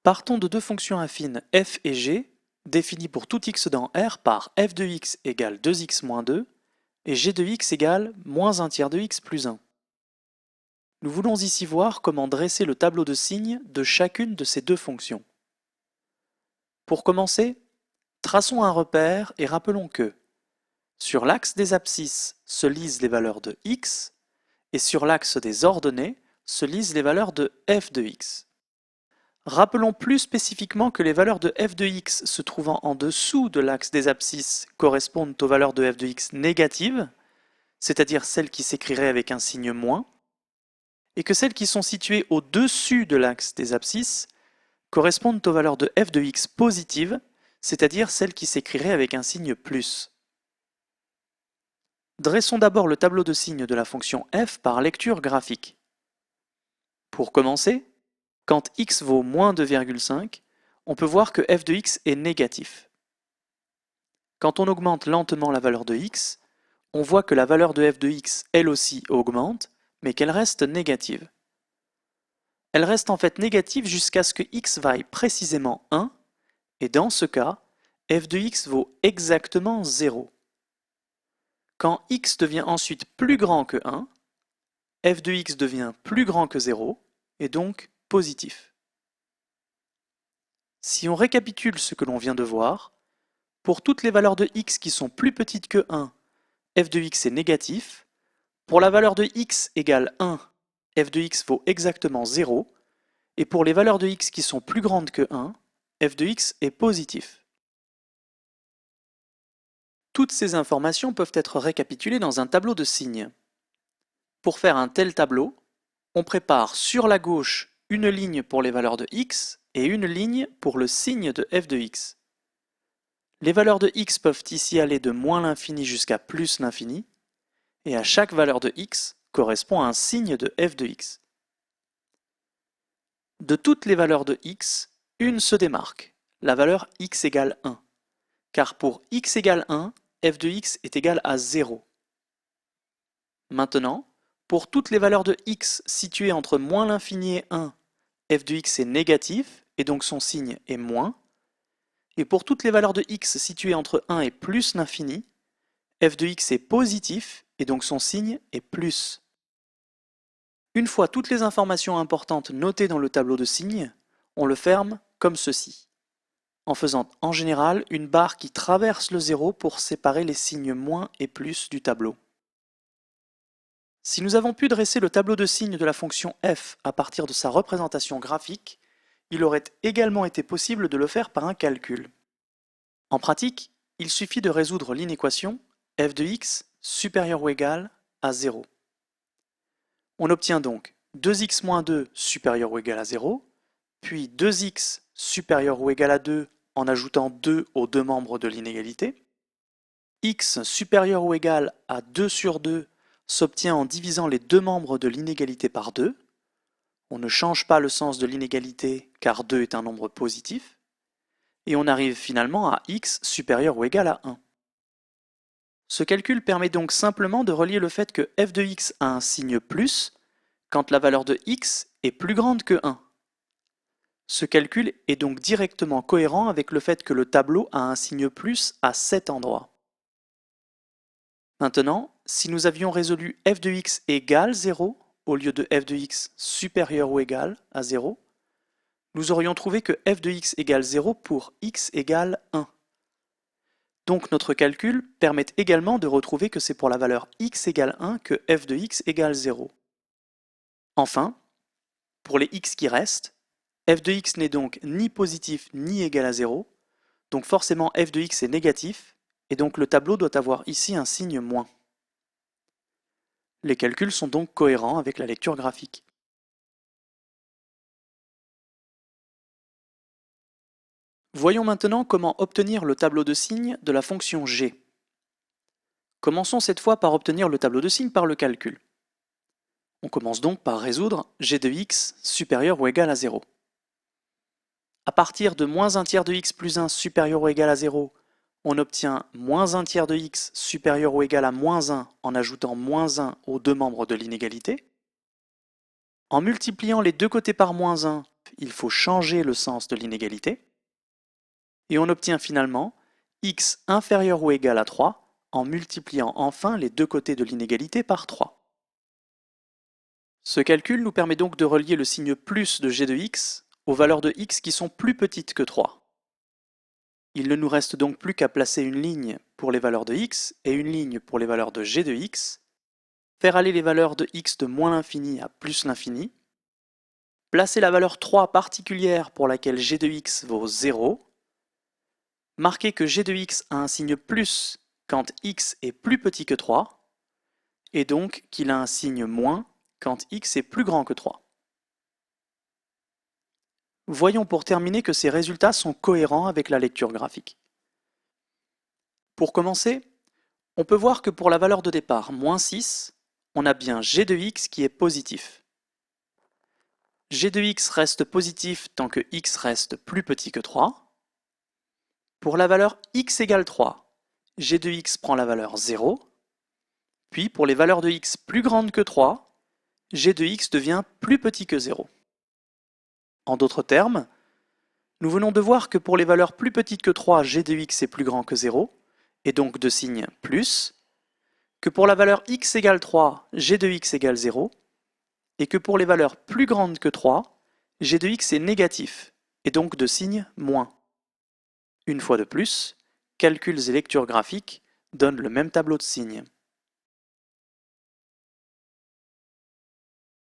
Partons de deux fonctions affines f et g, définies pour tout x dans R par f de x égale 2x moins 2 et g de x égale moins 1 tiers de x plus 1. Nous voulons ici voir comment dresser le tableau de signes de chacune de ces deux fonctions. Pour commencer, traçons un repère et rappelons que sur l'axe des abscisses se lisent les valeurs de x et sur l'axe des ordonnées se lisent les valeurs de f de x. Rappelons plus spécifiquement que les valeurs de f de x se trouvant en dessous de l'axe des abscisses correspondent aux valeurs de f de x négatives, c'est-à-dire celles qui s'écriraient avec un signe moins, et que celles qui sont situées au-dessus de l'axe des abscisses correspondent aux valeurs de f de x positives, c'est-à-dire celles qui s'écriraient avec un signe plus. Dressons d'abord le tableau de signes de la fonction f par lecture graphique. Pour commencer, quand x vaut moins 2,5, on peut voir que f de x est négatif. Quand on augmente lentement la valeur de x, on voit que la valeur de f de x, elle aussi, augmente, mais qu'elle reste négative. Elle reste en fait négative jusqu'à ce que x vaille précisément 1, et dans ce cas, f de x vaut exactement 0. Quand x devient ensuite plus grand que 1, f de x devient plus grand que 0, et donc positif. Si on récapitule ce que l'on vient de voir, pour toutes les valeurs de x qui sont plus petites que 1, f de x est négatif. Pour la valeur de x égale 1, f de x vaut exactement 0. Et pour les valeurs de x qui sont plus grandes que 1, f de x est positif. Toutes ces informations peuvent être récapitulées dans un tableau de signes. Pour faire un tel tableau, on prépare sur la gauche une ligne pour les valeurs de x et une ligne pour le signe de f de x. Les valeurs de x peuvent ici aller de moins l'infini jusqu'à plus l'infini, et à chaque valeur de x correspond un signe de f de x. De toutes les valeurs de x, une se démarque, la valeur x égale 1, car pour x égale 1, f de x est égal à 0. Maintenant, pour toutes les valeurs de x situées entre moins l'infini et 1, f de x est négatif, et donc son signe est moins. Et pour toutes les valeurs de x situées entre 1 et plus l'infini, f de x est positif, et donc son signe est plus. Une fois toutes les informations importantes notées dans le tableau de signes, on le ferme comme ceci, en faisant en général une barre qui traverse le 0 pour séparer les signes moins et plus du tableau. Si nous avons pu dresser le tableau de signes de la fonction f à partir de sa représentation graphique, il aurait également été possible de le faire par un calcul. En pratique, il suffit de résoudre l'inéquation f de x supérieur ou égal à 0. On obtient donc 2x moins 2 supérieur ou égal à 0, puis 2x supérieur ou égal à 2 en ajoutant 2 aux deux membres de l'inégalité. X supérieur ou égal à 2 sur 2 s'obtient en divisant les deux membres de l'inégalité par 2. On ne change pas le sens de l'inégalité car 2 est un nombre positif. Et on arrive finalement à x supérieur ou égal à 1. Ce calcul permet donc simplement de relier le fait que f de x a un signe plus quand la valeur de x est plus grande que 1. Ce calcul est donc directement cohérent avec le fait que le tableau a un signe plus à cet endroit. Maintenant, si nous avions résolu f de x égale 0 au lieu de f de x supérieur ou égal à 0, nous aurions trouvé que f de x égale 0 pour x égale 1. Donc notre calcul permet également de retrouver que c'est pour la valeur x égale 1 que f de x égale 0. Enfin, pour les x qui restent, f de x n'est donc ni positif ni égal à 0, donc forcément f de x est négatif, et donc le tableau doit avoir ici un signe moins. Les calculs sont donc cohérents avec la lecture graphique. Voyons maintenant comment obtenir le tableau de signes de la fonction g. Commençons cette fois par obtenir le tableau de signes par le calcul. On commence donc par résoudre g de x supérieur ou égal à 0. À partir de moins 1 tiers de x plus 1 supérieur ou égal à 0, on obtient moins 1 tiers de x supérieur ou égal à moins 1 en ajoutant moins 1 aux deux membres de l'inégalité. En multipliant les deux côtés par moins 1, il faut changer le sens de l'inégalité. Et on obtient finalement x inférieur ou égal à 3 en multipliant enfin les deux côtés de l'inégalité par 3. Ce calcul nous permet donc de relier le signe plus de g de x aux valeurs de x qui sont plus petites que 3. Il ne nous reste donc plus qu'à placer une ligne pour les valeurs de x et une ligne pour les valeurs de g de x, faire aller les valeurs de x de moins l'infini à plus l'infini, placer la valeur 3 particulière pour laquelle g de x vaut 0, marquer que g de x a un signe plus quand x est plus petit que 3, et donc qu'il a un signe moins quand x est plus grand que 3. Voyons pour terminer que ces résultats sont cohérents avec la lecture graphique. Pour commencer, on peut voir que pour la valeur de départ, moins 6, on a bien g de x qui est positif. G de x reste positif tant que x reste plus petit que 3. Pour la valeur x égale 3, g de x prend la valeur 0. Puis pour les valeurs de x plus grandes que 3, g de x devient plus petit que 0. En d'autres termes, nous venons de voir que pour les valeurs plus petites que 3, g de x est plus grand que 0, et donc de signe plus, que pour la valeur x égale 3, g de x égale 0, et que pour les valeurs plus grandes que 3, g de x est négatif, et donc de signe moins. Une fois de plus, calculs et lecture graphique donnent le même tableau de signes.